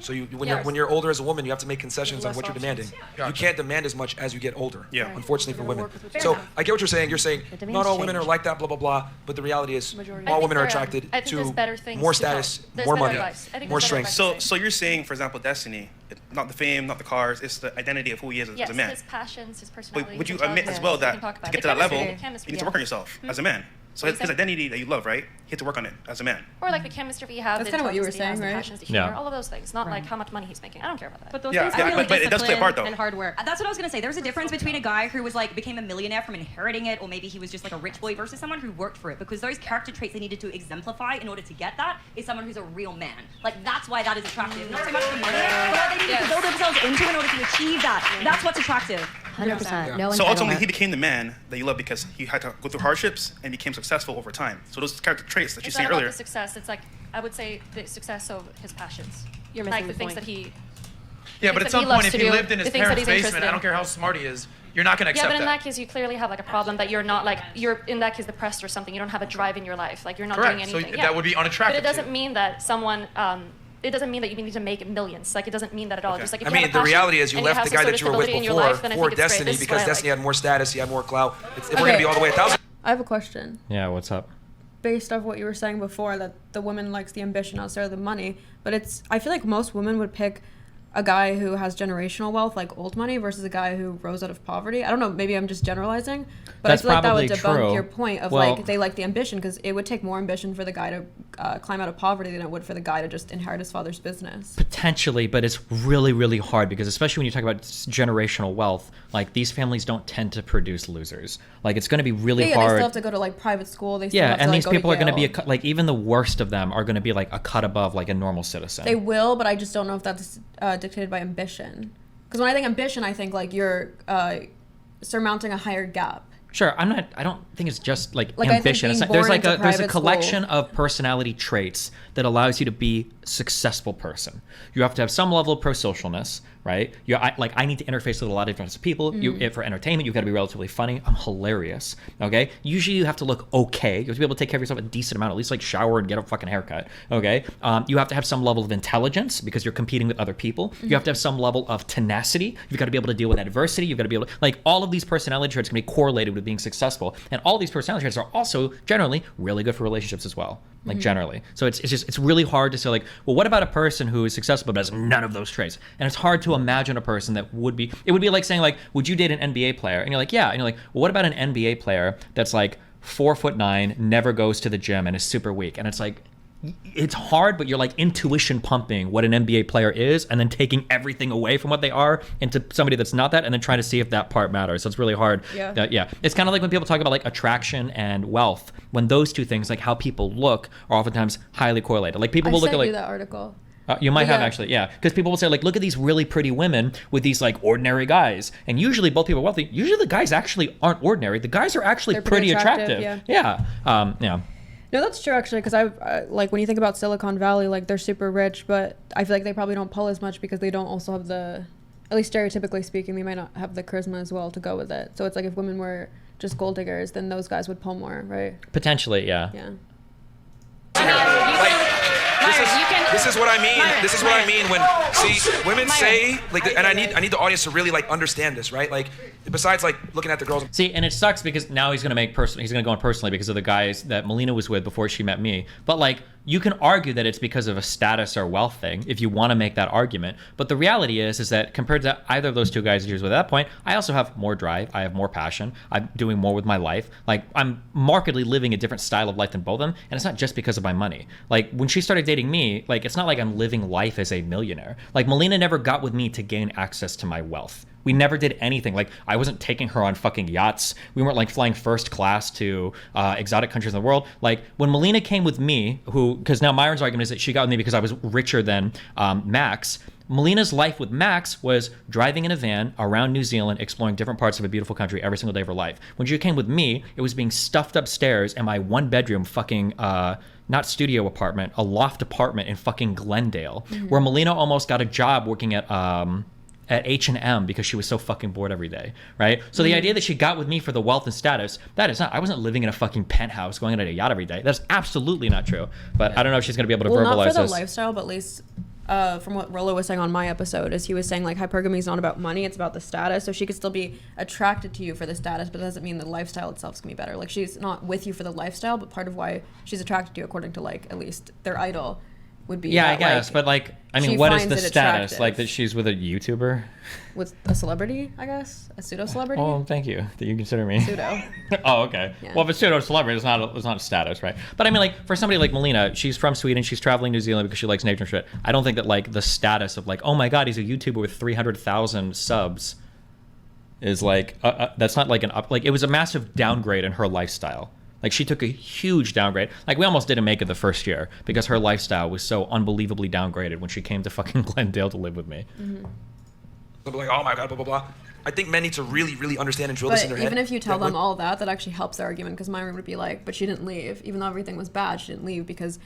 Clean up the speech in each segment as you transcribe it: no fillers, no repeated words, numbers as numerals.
So when you're older as a woman, you have to make concessions on what you're demanding. Yeah. You can't demand as much as you get older. Yeah. Unfortunately for women. So I get what you're saying. You're saying not all women are like that, blah blah blah. But the reality is, all women are attracted to more status, more money, more strength. So you're saying, for example, Destiny, not the fame, not the cars, it's the identity of who he is as a man. His passions, his personality. But would you admit as well that to get to that level, you need to work on yourself as a man? So his identity that you love, right? You have to work on it as a man. Or like the chemistry you have. That's kind of what you were saying, right? Passions that all of those things. Not like how much money he's making. I don't care about that. But those things are really but it does play a part though. And hard work. That's what I was gonna say. There's a difference between a guy who was like became a millionaire from inheriting it, or maybe he was just like a rich boy, versus someone who worked for it. Because those character traits they needed to exemplify in order to get that is someone who's a real man. Like that's why that is attractive. Not so much the money, but what they need to build themselves into in order to achieve that. That's what's attractive. 100%. No so ultimately, he became the man that you love because he had to go through hardships and became successful over time. So those character traits that you're saying earlier. It's not about the success. It's like I would say the success of his passions. You're missing like the things that he. Yeah, but at some point, if he lived in his parents' basement, I don't care how smart he is, you're not going to accept that. Yeah, but in that case, you clearly have like a problem that you're not like you're in that case depressed or something. You don't have a drive in your life. Like you're not doing anything. So that would be unattractive. But it doesn't mean that someone. It doesn't mean that you need to make millions. Like it doesn't mean that at all. Okay. Just like if I you mean, have a the passion reality is you and left have the some guy sort that of you were with stability in your before life, then I for think it's great. Destiny This is because what I Destiny like. had more status, he had more clout. If we're going to be all the way 1,000. I have a question. Yeah, what's up? Based off what you were saying before, that the woman likes the ambition outside of the money, but I feel like most women would pick a guy who has generational wealth, like old money, versus a guy who rose out of poverty. I don't know, maybe I'm just generalizing, but That's I feel like that would probably debunk true. your point of Well, like they like the ambition, because it would take more ambition for the guy to climb out of poverty than it would for the guy to just inherit his father's business. Potentially, but it's really, really hard because especially when you talk about generational wealth, like these families don't tend to produce losers. Like it's going to be really Yeah, hard. they still have to go to like private school. They still have to, and like, these go to people are going to be Yale. like even the worst of them are going to be like a cut above like a normal citizen. They will, but I just don't know if that's dictated by ambition. Because when I think ambition, I think like you're surmounting a higher gap. Sure, I don't think it's just like I think ambition. being It's like, there's born like into there's a private collection school. of personality traits that allows you to be a successful person. You have to have some level of pro-socialness, right? I need to interface with a lot of different people. For entertainment, you've got to be relatively funny. I'm hilarious. Okay. Usually, you have to look okay. You have to be able to take care of yourself a decent amount, at least like shower and get a fucking haircut. Okay. You have to have some level of intelligence because you're competing with other people. You have to have some level of tenacity. You've got to be able to deal with adversity. You've got to be able to like all of these personality traits can be correlated with being successful, and all these personality traits are also generally really good for relationships as well. Like generally, so it's really hard to say like, well, what about a person who is successful but has none of those traits? And it's hard to imagine a person that would be. It would be like saying like, would you date an NBA player? And you're like, yeah. And you're like, well, what about an NBA player that's like 4'9", never goes to the gym and is super weak? And it's like, it's hard, but you're like intuition pumping what an NBA player is and then taking everything away from what they are into somebody that's not that and then trying to see if that part matters. So it's really hard. Yeah. It's kind of like when people talk about like attraction and wealth, when those two things, like how people look, are oftentimes highly correlated. Like people will look at like... you that article. You might have actually, yeah. Because people will say like, look at these really pretty women with these like ordinary guys. And usually both people are wealthy. Usually the guys actually aren't ordinary. The guys are actually They're pretty attractive. Yeah. Yeah. No, that's true actually, because I like when you think about Silicon Valley, like they're super rich, but I feel like they probably don't pull as much because they don't also have the, at least stereotypically speaking, they might not have the charisma as well to go with it. So it's like if women were just gold diggers, then those guys would pull more, right? Potentially, yeah. Yeah. This is what I mean. This is what I mean when women say like, and I need the audience to really like understand this, right? Like, besides like looking at the girls. See, and it sucks because now he's gonna go on personally because of the guys that Melina was with before she met me. But like, you can argue that it's because of a status or wealth thing if you want to make that argument. But the reality is that compared to either of those two guys she was with at that point, I also have more drive. I have more passion. I'm doing more with my life. Like, I'm markedly living a different style of life than both of them. And it's not just because of my money. Like, when she started dating me, like, it's not like I'm living life as a millionaire. Like, Melina never got with me to gain access to my wealth. We never did anything. Like, I wasn't taking her on fucking yachts. We weren't like flying first class to exotic countries in the world. Like, when Melina came with me, because now Myron's argument is that she got with me because I was richer than Max. Melina's life with Max was driving in a van around New Zealand, exploring different parts of a beautiful country every single day of her life. When she came with me, it was being stuffed upstairs in my one bedroom fucking, not studio apartment, a loft apartment in fucking Glendale, where Melina almost got a job working at H&M because she was so fucking bored every day, right? So the idea that she got with me for the wealth and status, that is not, I wasn't living in a fucking penthouse going on a yacht every day. That's absolutely not true. But I don't know if she's going to be able to verbalize not for the this. lifestyle, but at least from what Rolo was saying on my episode, is he was saying like hypergamy is not about money, it's about the status. So she could still be attracted to you for the status, but it doesn't mean the lifestyle itself is gonna be better. Like she's not with you for the lifestyle, but part of why she's attracted to you, according to like at least their idol, would be Yeah, that, I guess, like, but like, I mean, what is the status? Like that she's with a YouTuber? With a celebrity, I guess, a pseudo celebrity. Oh, thank you that you consider me Pseudo. Oh, okay. Yeah. Well, if it's pseudo celebrity, it's not a status, right? But I mean, like for somebody like Melina, she's from Sweden, she's traveling New Zealand because she likes nature and shit. I don't think that like the status of like, oh my god, he's a YouTuber with 300,000 subs is like that's not like an up. Like it was a massive downgrade in her lifestyle. Like she took a huge downgrade. Like we almost didn't make it the first year because her lifestyle was so unbelievably downgraded when she came to fucking Glendale to live with me. They'll be like, oh my god, blah blah blah. I think men need to really, really understand and drill this in their head. Even if you tell them all that actually helps their argument, because my room would be like, but she didn't leave, even though everything was bad. She didn't leave because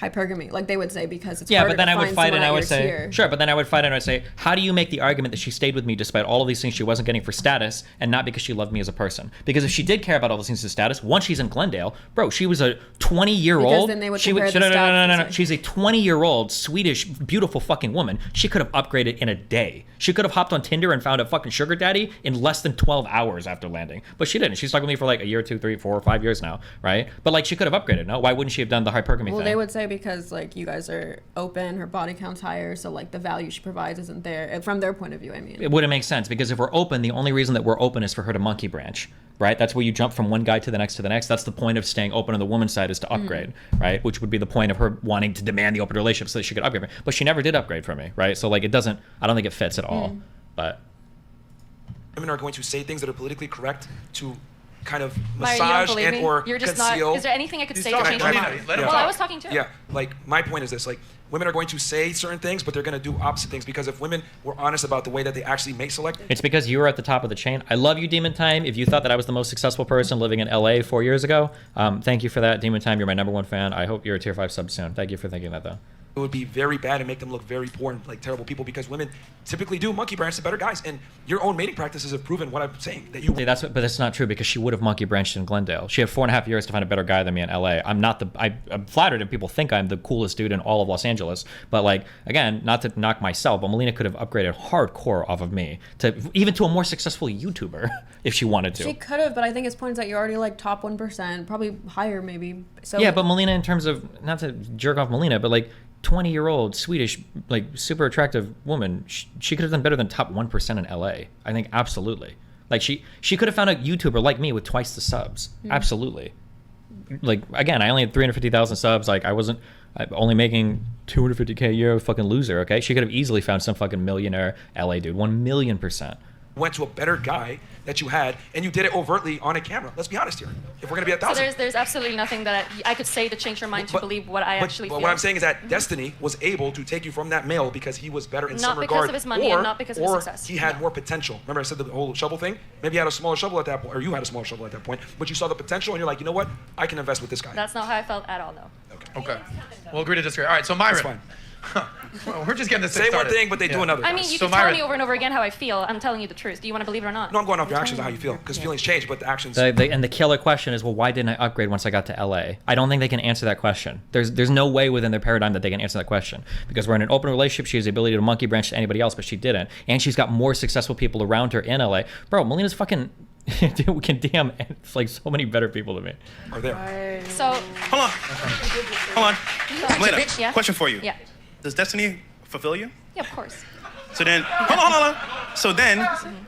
hypergamy. Like they would say because it's harder but then to I would find fight and someone I at would your say tier. sure, but then I would fight and I would say, how do you make the argument that she stayed with me despite all of these things she wasn't getting for status and not because she loved me as a person? Because if she did care about all those things as status, once she's in Glendale, bro, she was a 20-year-old. Because then they would compare the no. She's a 20-year-old Swedish beautiful fucking woman. She could have upgraded in a day. She could have hopped on Tinder and found a fucking sugar daddy in less than 12 hours after landing. But she didn't. She's stuck with me for like a year, 2, 3, 4, 5 years now, right? But like she could have upgraded, no? Why wouldn't she have done the hypergamy thing? Well, they would say because like you guys are open, her body count's higher, so like the value she provides isn't there from their point of view. I mean, it wouldn't make sense because if we're open, the only reason that we're open is for her to monkey branch, right? That's where you jump from one guy to the next to the next. That's the point of staying open on the woman's side, is to upgrade, right? Which would be the point of her wanting to demand the open relationship so that she could upgrade. But she never did upgrade for me, right? So like it doesn't. I don't think it fits at all. But women are going to say things that are politically correct to kind of Maya, you don't massage believe and me? or You're just conceal. not. Is there anything I could say to talking. change your Melina, mind? let him Well, talk. I was talking to her. Yeah, like my point is this: like women are going to say certain things, but they're going to do opposite things, because if women were honest about the way that they actually make select, it's because you were at the top of the chain. I love you, Demon Time. If you thought that I was the most successful person living in LA 4 years ago, thank you for that, Demon Time. You're my #1 fan. I hope you're a tier 5 sub soon. Thank you for thinking that, though. it would be very bad and make them look very poor and like terrible people, because women typically do monkey branch to better guys, and your own mating practices have proven what I'm saying, that you. But that's not true, because she would have monkey branched in Glendale. She had 4.5 years to find a better guy than me in LA. I'm flattered if people think I'm the coolest dude in all of Los Angeles, but like again, not to knock myself, but Melina could have upgraded hardcore off of me to even to a more successful YouTuber if she wanted to. She could have, but I think his point is that you're already like top 1%, probably higher maybe. So yeah, but Melina, in terms of, not to jerk off Melina, but like 20-year-old Swedish, like super attractive woman, she could have done better than top 1% in LA. I think absolutely. Like she could have found a YouTuber like me with twice the subs. Absolutely. Like again, I only had 350,000 subs. Like I'm only making 250K a year, fucking loser. Okay, she could have easily found some fucking millionaire LA dude, 1,000,000%. Went to a better guy that you had, and you did it overtly on a camera. Let's be honest here. If we're gonna be 1,000. So there's absolutely nothing that I could say to change your mind to believe what I actually feel. But what I'm saying is that Destiny was able to take you from that male because he was better in some regard. Not because of his money and not because of his success. Or he had more potential. Remember I said the whole shovel thing? Maybe he had a smaller shovel at that point, or you had a smaller shovel at that point, but you saw the potential and you're like, you know what? I can invest with this guy. That's not how I felt at all, though. Okay. We'll agree to disagree. All right, so Myron. That's fine. Well, we're just getting this Say started. one thing, but they do another. I mean, you can tell me over and over again how I feel. I'm telling you the truth. Do you want to believe it or not? No, I'm going off your actions on how you feel, because feelings change, but the actions. And the killer question is, well, why didn't I upgrade once I got to LA? I don't think they can answer that question. There's no way within their paradigm that they can answer that question, because we're in an open relationship. She has the ability to monkey branch to anybody else, but she didn't, and she's got more successful people around her in LA. Bro, Melina's fucking. Dude, we can DM like so many better people than me. Are there? So. Hold on. Melina, Yeah? question for you. Yeah. Does Destiny fulfill you? Yeah, of course. So then, hold on. So then,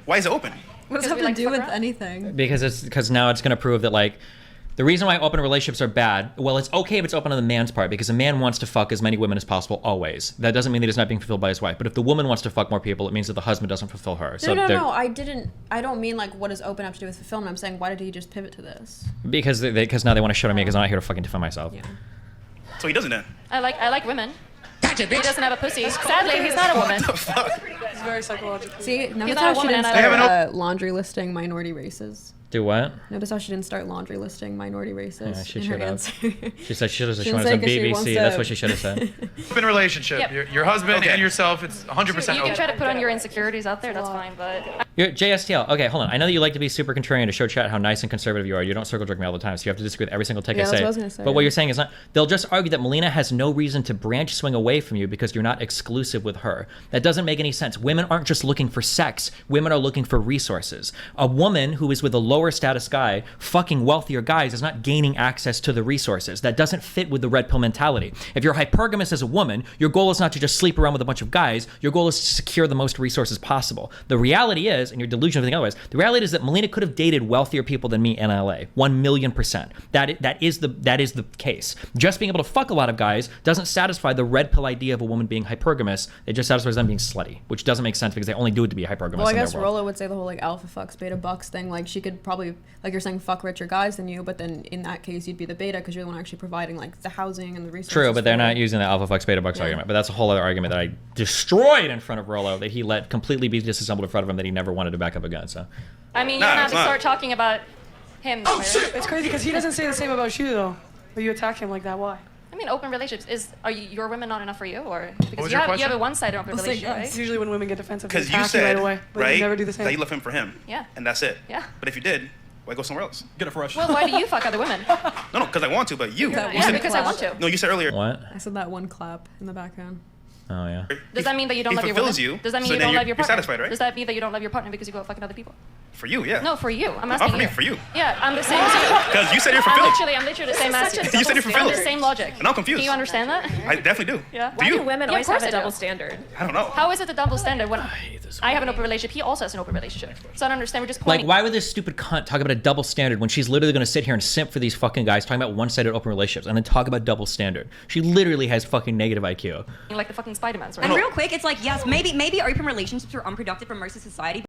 why is it open? what does Because that we have like to to do fuck with around? anything? Because now it's going to prove that like the reason why open relationships are bad, well, it's okay if it's open on the man's part, because a man wants to fuck as many women as possible always. That doesn't mean that he's not being fulfilled by his wife. But if the woman wants to fuck more people, it means that the husband doesn't fulfill her. No. I don't mean like what does open have to do with fulfillment. I'm saying why did he just pivot to this? Because now they want to shut on me because I'm not here to fucking defend myself. Yeah. So he doesn't then. I like women. He doesn't have a pussy. Sadly, he's not a woman. It's very psychological. See, notice not how a she woman didn't and I start laundry listing minority races. Do what? Notice how she didn't start laundry listing minority races Yeah, she in her should have. answer. She said she She wanted didn't say some 'cause she wants BBC. to- That's what she should have said. Open relationship. Yep. Your husband Okay. and yourself, it's 100% You can open. try to put on your insecurities out there. That's fine, but. You're JSTL. Okay, hold on. I know that you like to be super contrarian to show chat how nice and conservative you are. You don't circle jerk me all the time, so you have to disagree with every single take I say. That's what I was gonna say. But what you're saying is not. They'll just argue that Melina has no reason to branch swing away from you because you're not exclusive with her. That doesn't make any sense. Women aren't just looking for sex. Women are looking for resources. A woman who is with a lower status guy fucking wealthier guys is not gaining access to the resources. That doesn't fit with the red pill mentality. If you're hypergamous as a woman, your goal is not to just sleep around with a bunch of guys. Your goal is to secure the most resources possible. The reality is, and your delusion of everything otherwise, the reality is that Melina could have dated wealthier people than me in LA. 1,000,000%. That is the case. Just being able to fuck a lot of guys doesn't satisfy the red pill idea of a woman being hypergamous. It just satisfies them being slutty, which doesn't make sense because they only do it to be hypergamous. Well, I guess Rolo would say the whole like alpha fucks, beta bucks thing. Like she could probably, like you're saying, fuck richer guys than you, but then in that case you'd be the beta because you're the one actually providing like the housing and the resources. True, but they're not using the alpha fucks, beta bucks argument. But that's a whole other argument that I destroyed in front of Rolo that he let completely be disassembled in front of him that he never wanted to back up again. So. I mean, you don't have to start talking about him. Oh, shit. It's crazy because he doesn't say the same about you, though. But you attack him like that. Why? I mean, open relationships are your women not enough for you, or What because was you your have question? a one-sided open relationship, It's right? usually when women get defensive, they Because you attack said, right away, but right, you never do the same. that you love him for him. Yeah. And that's it. Yeah. But if you did, why go somewhere else? Get it fresh. Well, why do you fuck other women? No, because I want to, but you. Yeah, you said, because I want to. No, you said earlier. What? I said that one clap in the background. Oh, yeah. Does that mean that you don't he love your women? fulfills you, Does that mean so you then don't you're- love your you're partner? satisfied, right? Does that mean that you don't love your partner because you go out fucking other people? For you, yeah. No, for you. I'm asking for me, for you. Yeah, I'm the same as you. Because you said you're fulfilled. I'm literally the same as you. You said you're I'm fulfilled. the same logic. And I'm confused. Do you understand that? I definitely do. Yeah. Do you? Women Yeah, always of course have a I do. double standard. I don't know. How is it a double standard when I have an open relationship? He also has an open relationship. So I don't understand. We're just Like, pointing. why would this stupid cunt talk about a double standard when she's literally going to sit here and simp for these fucking guys talking about one-sided open relationships and then talk about double standard? She literally has fucking negative IQ. Like the fucking Spider-Mans, right? And real quick, it's like, yes, maybe open relationships are unproductive for most of society.